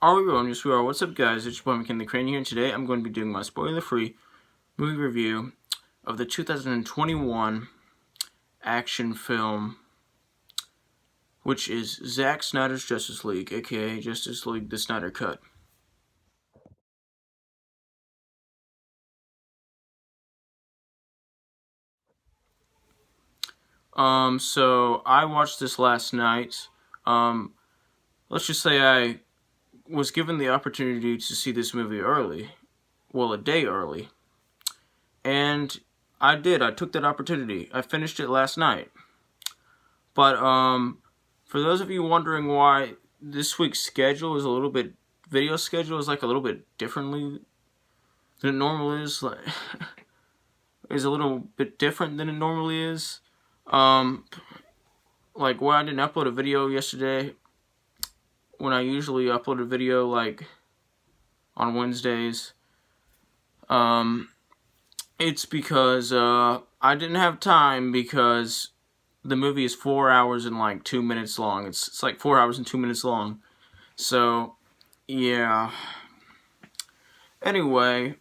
Are we rolling? Yes, we are. What's up, guys? It's your boy McKinley Crain here, and today I'm going to be doing my spoiler-free movie review of the 2021 action film, which is Zack Snyder's Justice League, aka Justice League: The Snyder Cut. So I watched this last night. Let's just say I was given the opportunity to see this movie early. Well, a day early. And I did. I took that opportunity. I finished it last night. But, for those of you wondering why this week's schedule is video schedule is like a little bit differently than it normally is, like, is a little bit different than it normally is. Like, why I didn't upload a video yesterday, when I usually upload a video, like, on Wednesdays, it's because, I didn't have time because the movie is 4 hours and, like, 2 minutes long. It's like 4 hours and 2 minutes long. So, yeah. Anyway,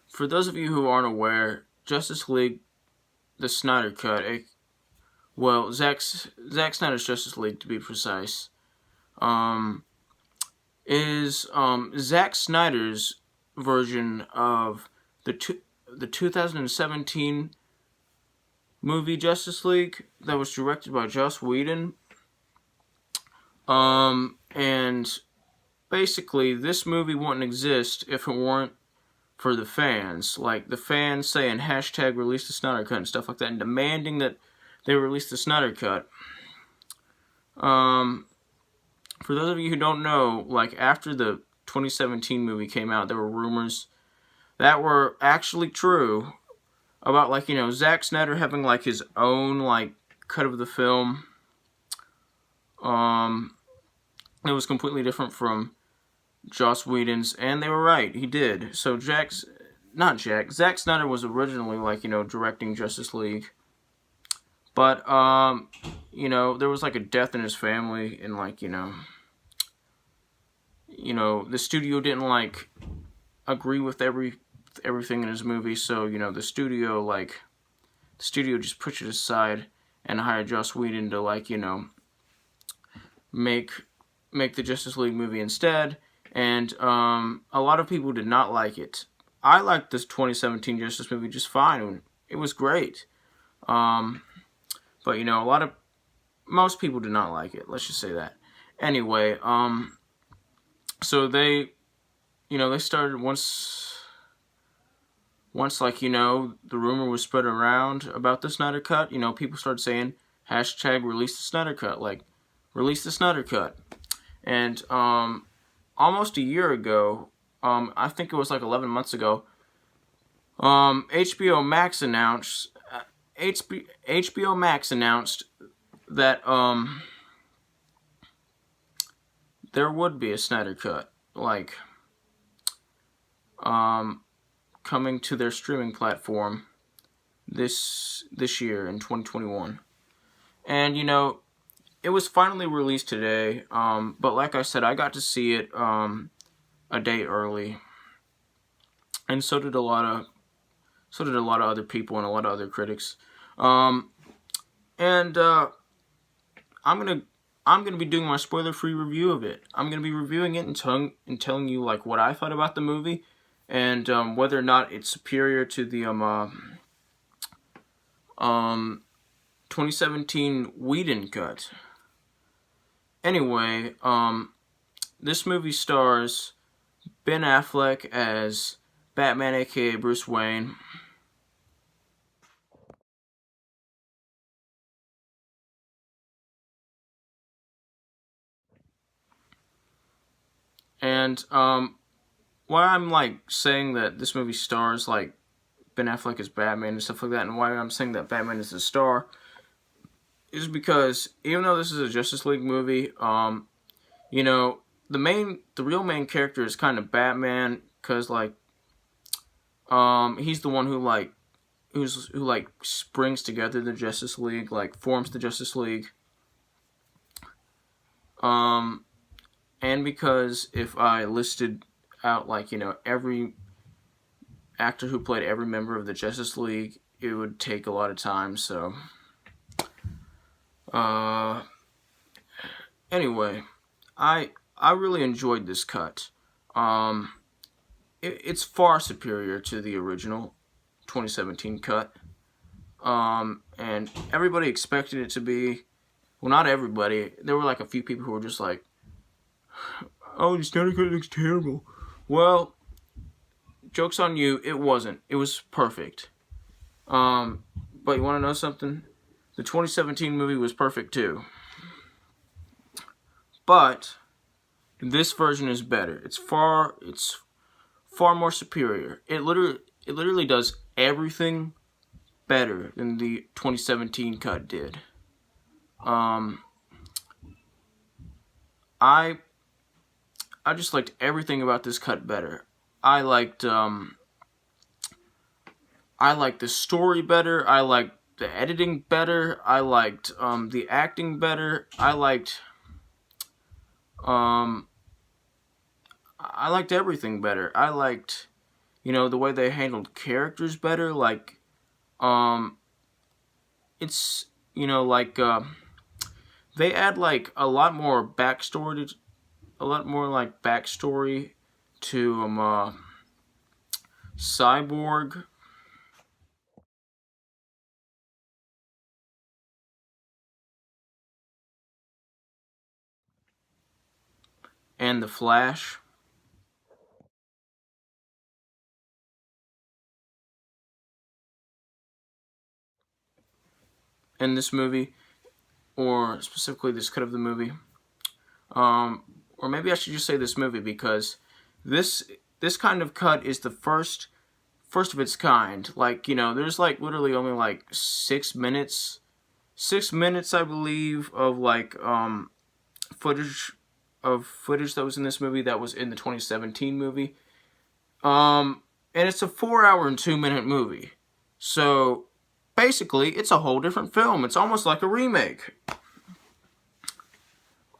for those of you who aren't aware, Justice League, the Snyder Cut, well, Zack Snyder's Justice League, to be precise, is Zack Snyder's version of the 2017 movie Justice League that was directed by Joss Whedon. And basically, this movie wouldn't exist if it weren't for the fans. Like, the fans saying hashtag release the Snyder Cut and stuff like that, and demanding that they release the Snyder Cut. For those of you who don't know, like, after the 2017 movie came out, there were rumors that were actually true about, like, Zack Snyder having, like, his own, like, cut of the film. It was completely different from Joss Whedon's, and they were right, he did. So Zack Snyder was originally, like, directing Justice League. But, there was, like, a death in his family, and, like, the studio didn't, like, agree with everything in his movie, so, the studio just pushed it aside and hired Joss Whedon to, like, make the Justice League movie instead, and, a lot of people did not like it. I liked this 2017 Justice movie just fine. It was great. But, most people did not like it, let's just say that. Anyway, so they started once, like, the rumor was spread around about the Snyder Cut, people started saying, hashtag release the Snyder Cut, like, release the Snyder Cut. And, almost a year ago, I think it was like 11 months ago, HBO Max announced that, there would be a Snyder Cut, like, coming to their streaming platform this year in 2021. And, it was finally released today, but like I said, I got to see it, a day early. And so did a lot of other people and a lot of other critics. I'm gonna be doing my spoiler-free review of it. I'm gonna be reviewing it and telling you, like, what I thought about the movie, and whether or not it's superior to the 2017 Whedon cut. Anyway, this movie stars Ben Affleck as Batman, aka Bruce Wayne. And, why I'm, like, saying that this movie stars, like, Ben Affleck as Batman and stuff like that, and why I'm saying that Batman is the star, is because, even though this is a Justice League movie, the real main character is kind of Batman, because, like, he's the one who springs together the Justice League, like, forms the Justice League. and because if I listed out, like, every actor who played every member of the Justice League, it would take a lot of time. So, uh, anyway, I really enjoyed this cut. Um, it's far superior to the original 2017 cut. And everybody expected it to be. Well, not everybody. There were like a few people who were just like, "Oh, the Snyder cut looks terrible." Well, joke's on you. It wasn't. It was perfect. But you want to know something? The 2017 movie was perfect too. But this version is better. It's far more superior. It literally does everything better than the 2017 cut did. Um, I I just liked everything about this cut better. I liked the story better. I liked the editing better. I liked the acting better. Um I liked everything better. I liked, the way they handled characters better. Like, um, it's, like, they add, like, a lot more, like, backstory to, Cyborg and the Flash in this movie, or specifically this cut of the movie. Um, or maybe I should just say this movie, because this this kind of cut is the first of its kind. Like, there's like literally only like 6 minutes, 6 minutes, I believe, of like footage that was in this movie that was in the 2017 movie. And it's a 4 hour and 2 minute movie. So basically, it's a whole different film. It's almost like a remake.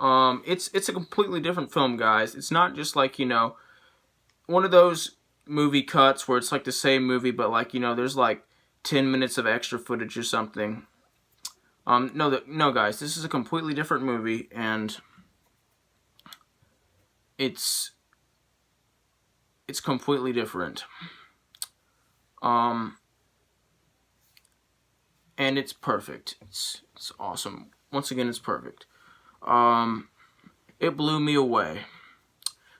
It's a completely different film, guys. It's not just like, one of those movie cuts where it's like the same movie, but like, there's like 10 minutes of extra footage or something. No, guys, this is a completely different movie, and it's completely different. Um, and it's perfect. It's awesome. Once again, it's perfect. Um, it blew me away.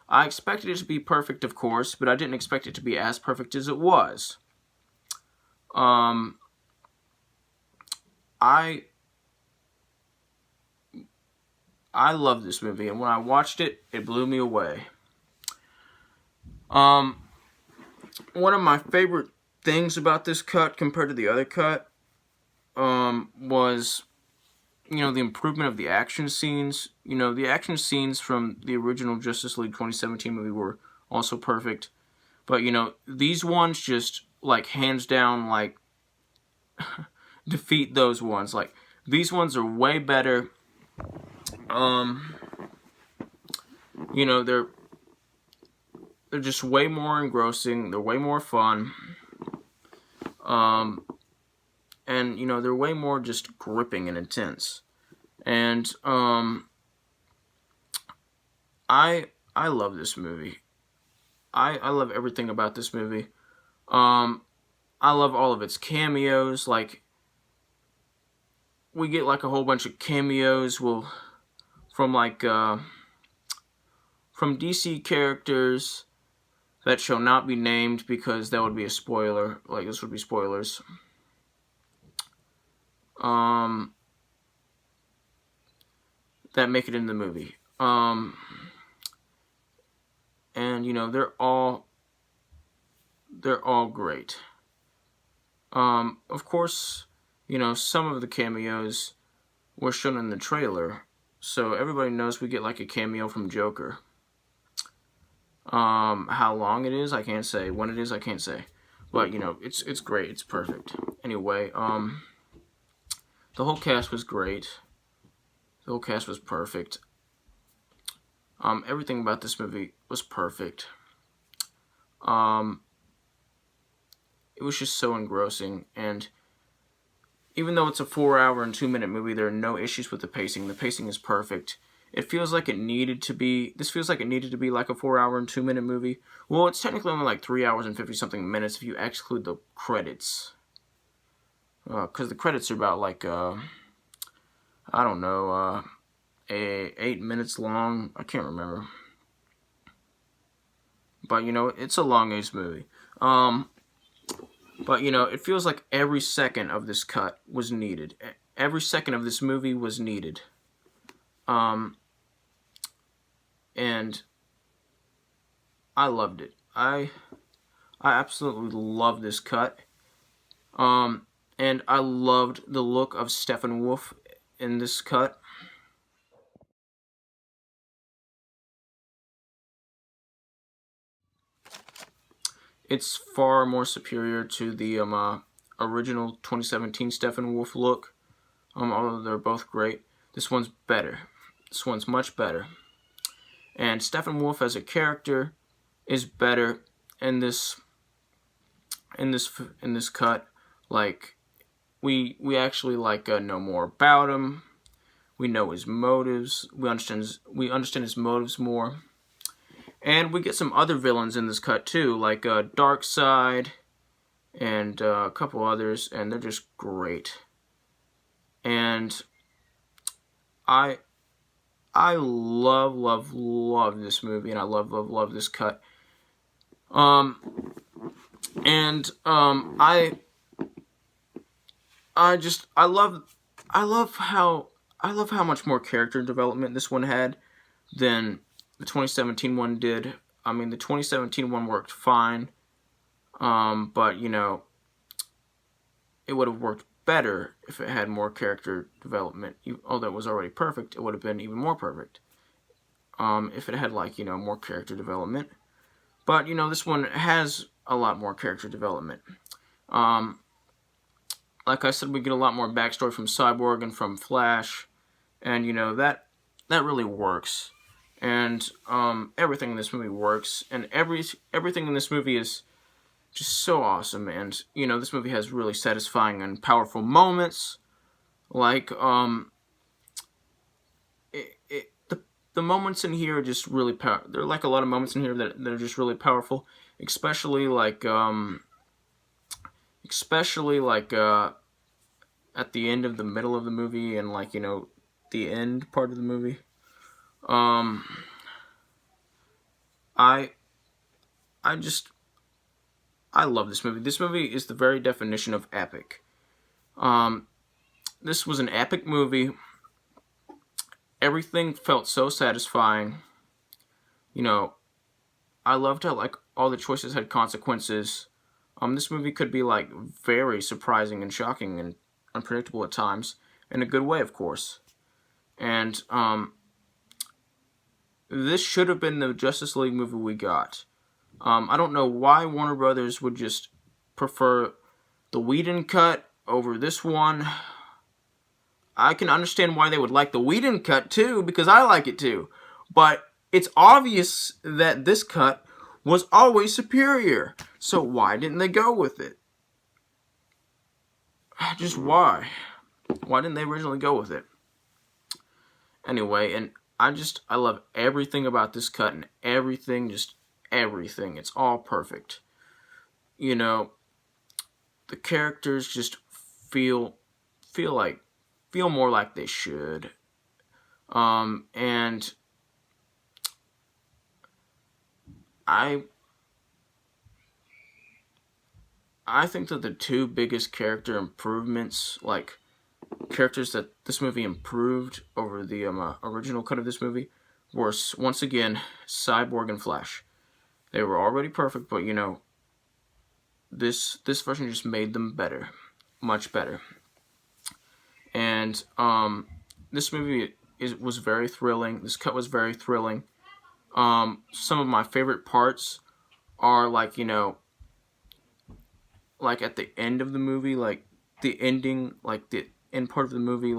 I expected it to be perfect, of course, but I didn't expect it to be as perfect as it was. Um, I I love this movie, and when I watched it, it blew me away. Um, One of my favorite things about this cut compared to the other cut, was, the improvement of the action scenes. The action scenes from the original Justice League 2017 movie were also perfect. But, these ones just, like, hands down, like, defeat those ones. Like, these ones are way better. They're just way more engrossing. They're way more fun. And, they're way more just gripping and intense. And, I love this movie. I love everything about this movie. I love all of its cameos. Like, we get like a whole bunch of cameos from like from DC characters that shall not be named, because that would be a spoiler. Like, this would be spoilers. That make it in the movie. And they're all great. Of course, some of the cameos were shown in the trailer, so everybody knows we get like a cameo from Joker. How long it is, I can't say. When it is, I can't say. But it's great. It's perfect. Anyway, the whole cast was great. The whole cast was perfect. Everything about this movie was perfect. Um, it was just so engrossing, and even though it's a 4 hour and 2 minute movie, there are no issues with the pacing. The pacing is perfect. It feels like it needed to be. This feels like it needed to be like a 4 hour and 2 minute movie. Well, it's technically only like 3 hours and 50 something minutes if you exclude the credits. Because the credits are about like I don't know, 8 minutes long. I can't remember. But it's a long-aged movie. But it feels like every second of this cut was needed. Every second of this movie was needed. And I loved it. I absolutely love this cut. And I loved the look of Steppenwolf in this cut. It's far more superior to the original 2017 Steppenwolf look. Although they're both great, this one's better. This one's much better. And Steppenwolf as a character is better in this cut. Like we actually know more about him. We know his motives. We understand his motives more. And we get some other villains in this cut too, like Darkseid and a couple others, and they're just great. And I love this movie, and I love this cut. I love how much more character development this one had than the 2017 one did. I mean, the 2017 one worked fine, but it would have worked better if it had more character development. Although it was already perfect, it would have been even more perfect if it had more character development. But this one has a lot more character development. Like I said, we get a lot more backstory from Cyborg and from Flash, and that really works. And everything in this movie works, and everything in this movie is just so awesome. And this movie has really satisfying and powerful moments, like the moments in here are just really powerful. There are like a lot of moments in here that are just really powerful, especially at the end of the middle of the movie and the end part of the movie. I love this movie. This movie is the very definition of epic. This was an epic movie. Everything felt so satisfying. I loved how all the choices had consequences. This movie could be very surprising and shocking and unpredictable at times, in a good way, of course. And this should have been the Justice League movie we got. I don't know why Warner Brothers would just prefer the Whedon cut over this one. I can understand why they would like the Whedon cut too, because I like it too. But it's obvious that this cut was always superior. So why didn't they go with it? Just why? Why didn't they originally go with it? Anyway, and I love everything about this cut, and everything. It's all perfect. The characters just feel more like they should. And I think that the two biggest character improvements, characters that this movie improved over the original cut of this movie, were once again Cyborg and Flash. They were already perfect, but this version just made them better, much better. And this movie was very thrilling. This cut was very thrilling. Some of my favorite parts are at the end of the movie, the ending, the end part of the movie,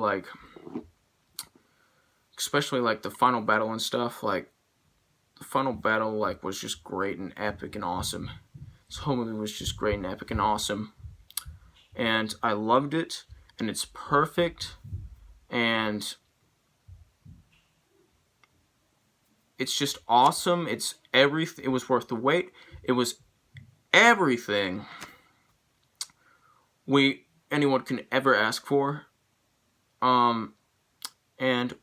especially the final battle and stuff. the final battle like was just great and epic and awesome. This whole movie was just great and epic and awesome, and I loved it. And it's perfect, and it's just awesome. It's everything. It was worth the wait. It was everything anyone can ever ask for. And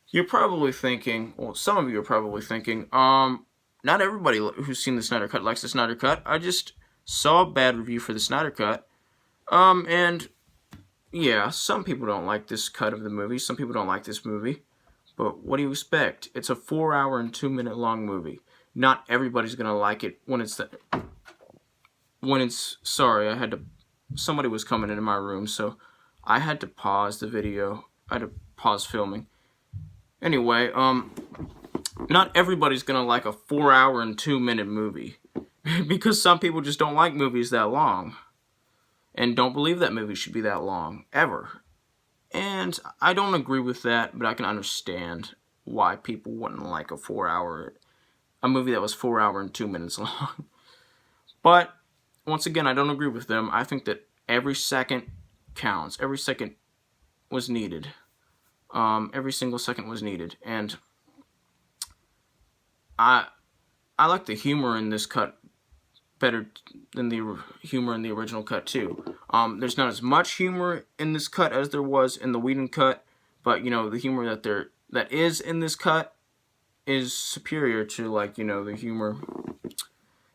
you're probably thinking, well, some of you are probably thinking, not everybody who's seen the Snyder Cut likes the Snyder Cut. I just saw a bad review for the Snyder Cut. And yeah, some people don't like this cut of the movie. Some people don't like this movie. But what do you expect? It's a 4-hour and 2-minute long movie. Not everybody's gonna like it sorry, somebody was coming into my room, so I had to pause the video. I had to pause filming. Anyway, not everybody's gonna like a 4-hour and 2-minute movie. Because some people just don't like movies that long. And don't believe that movies should be that long, ever. And I don't agree with that, but I can understand why people wouldn't like a movie that was 4 hour and 2 minutes long. But, once again, I don't agree with them. I think that every second counts. Every second was needed. Every single second was needed. And I like the humor in this cut better than the humor in the original cut too. There's not as much humor in this cut as there was in the Whedon cut, but the humor that is in this cut is superior to the humor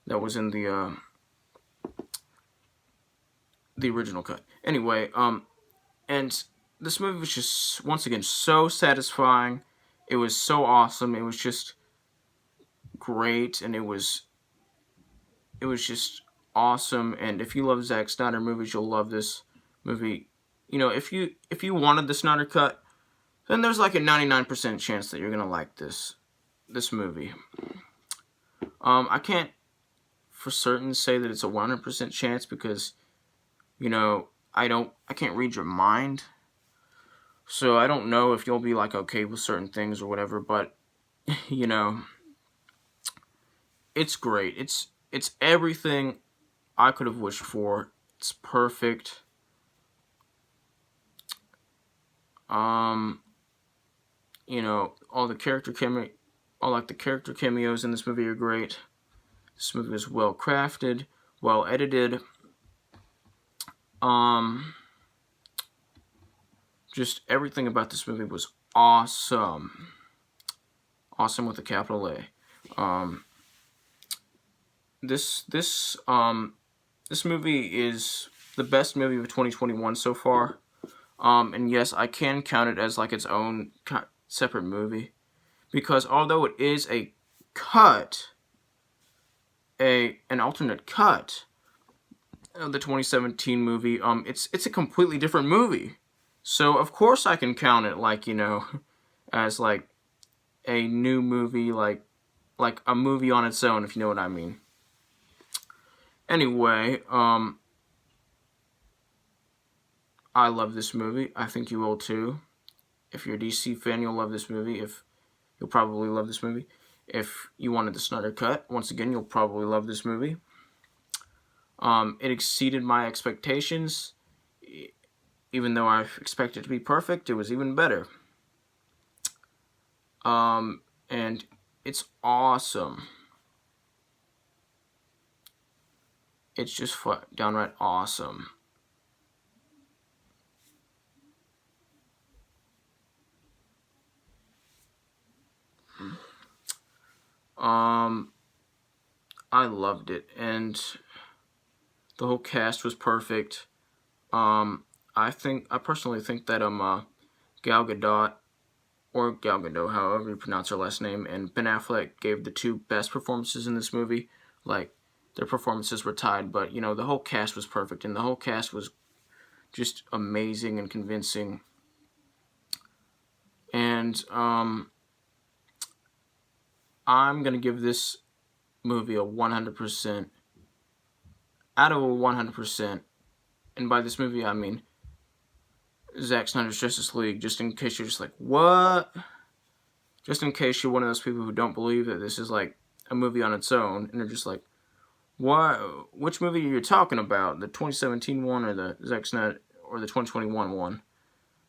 that was in the original cut. Anyway, and this movie was just once again so satisfying. It was so awesome. It was just great, and it was just awesome. And if you love Zack Snyder movies, you'll love this movie. If you wanted the Snyder Cut, then there's like a 99% chance that you're gonna like this movie. I can't for certain say that it's a 100% chance because I can't read your mind, so I don't know if you'll be like okay with certain things or whatever. But it's great. It's everything I could have wished for. It's perfect. All the character cameos in this movie are great. This movie is well crafted, well edited. Just everything about this movie was awesome. Awesome with a capital A. This movie is the best movie of 2021 so far. And yes, I can count it as like its own separate movie, because although it is a cut, an alternate cut of the 2017 movie, it's a completely different movie. So of course I can count it like as like a new movie, like a movie on its own, if you know what I mean. Anyway, I love this movie. I think you will too. If you're a DC fan, you'll love this movie. You'll probably love this movie. If you wanted the Snyder Cut, once again, you'll probably love this movie. It exceeded my expectations. Even though I expected it to be perfect, it was even better. And it's awesome. It's just downright awesome. I loved it, and the whole cast was perfect. I personally think that Gal Gadot, or Gal Gadot, however you pronounce her last name, and Ben Affleck gave the two best performances in this movie. Like, their performances were tied, but the whole cast was perfect, and the whole cast was just amazing and convincing. And I'm gonna give this movie a 100% out of a 100%. And by this movie, I mean Zack Snyder's Justice League, just in case you're just like, what? just in case you're one of those people who don't believe that this is like a movie on its own, and they're just like, "Why? Which movie are you talking about? The 2017 one or the Zack Snyder or the 2021 one?"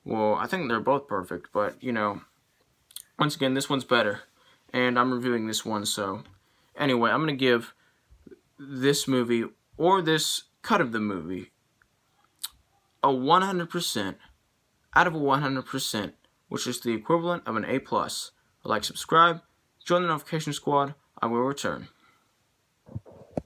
Well, I think they're both perfect, but you know, once again, this one's better, and I'm reviewing this one. So, anyway, I'm gonna give this movie or this cut of the movie a 100% out of a 100%, which is the equivalent of an A+. Like, subscribe, join the notification squad. I will return.